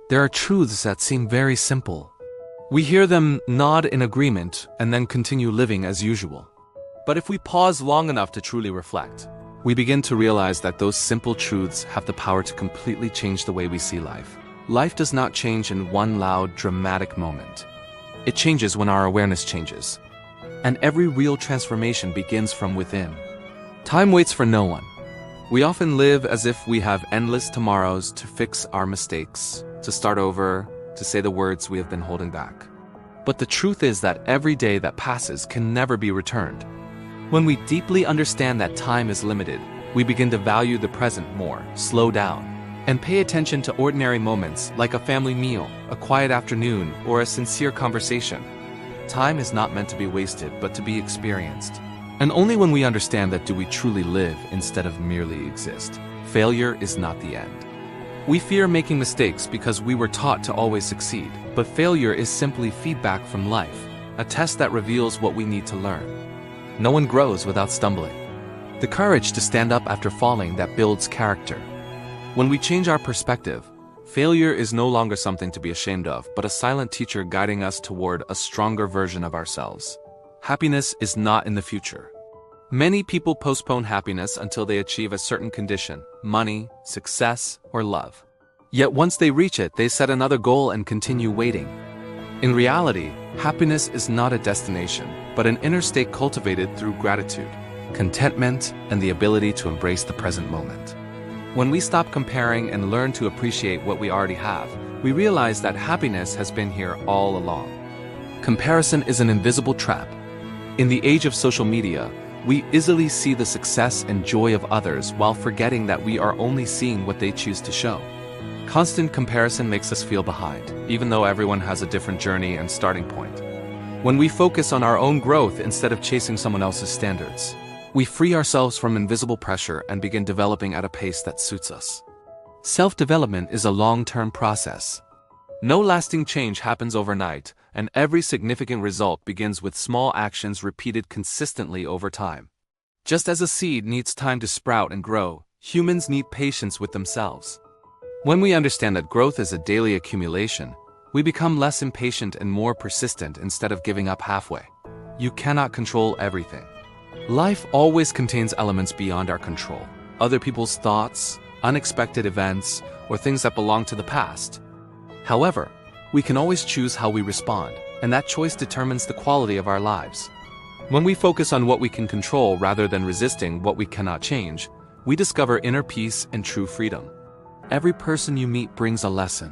There are truths that seem very simple. We hear them, nod in agreement, and then continue living as usual. But if we pause long enough to truly reflect, we begin to realize that those simple truths have the power to completely change the way we see life. Life does not change in one loud, dramatic moment. It changes when our awareness changes. And every real transformation begins from within. Time waits for no one. We often live as if we have endless tomorrows to fix our mistakes, to start over, to say the words we have been holding back. But the truth is that every day that passes can never be returned. When we deeply understand that time is limited, we begin to value the present more, slow down, and pay attention to ordinary moments like a family meal, a quiet afternoon, or a sincere conversation. Time is not meant to be wasted, but to be experienced. And only when we understand that do we truly live instead of merely exist. Failure is not the end. We fear making mistakes because we were taught to always succeed, but failure is simply feedback from life, a test that reveals what we need to learn. No one grows without stumbling. The courage to stand up after falling that builds character. When we change our perspective, failure is no longer something to be ashamed of, but a silent teacher guiding us toward a stronger version of ourselves. Happiness is not in the future. Many people postpone happiness until they achieve a certain condition, money, success, or love. Yet once they reach it, they set another goal and continue waiting. In reality, happiness is not a destination, but an inner state cultivated through gratitude, contentment, and the ability to embrace the present moment. When we stop comparing and learn to appreciate what we already have, we realize that happiness has been here all along. Comparison is an invisible trap. In the age of social media, we easily see the success and joy of others while forgetting that we are only seeing what they choose to show. Constant comparison makes us feel behind, even though everyone has a different journey and starting point. When we focus on our own growth instead of chasing someone else's standards, we free ourselves from invisible pressure and begin developing at a pace that suits us. Self-development is a long-term process. No lasting change happens overnight, and every significant result begins with small actions repeated consistently over time. Just as a seed needs time to sprout and grow, humans need patience with themselves. When we understand that growth is a daily accumulation, we become less impatient and more persistent instead of giving up halfway. You cannot control everything. Life always contains elements beyond our control, other people's thoughts, unexpected events, or things that belong to the past. However, we can always choose how we respond, and that choice determines the quality of our lives. When we focus on what we can control rather than resisting what we cannot change, we discover inner peace and true freedom. Every person you meet brings a lesson.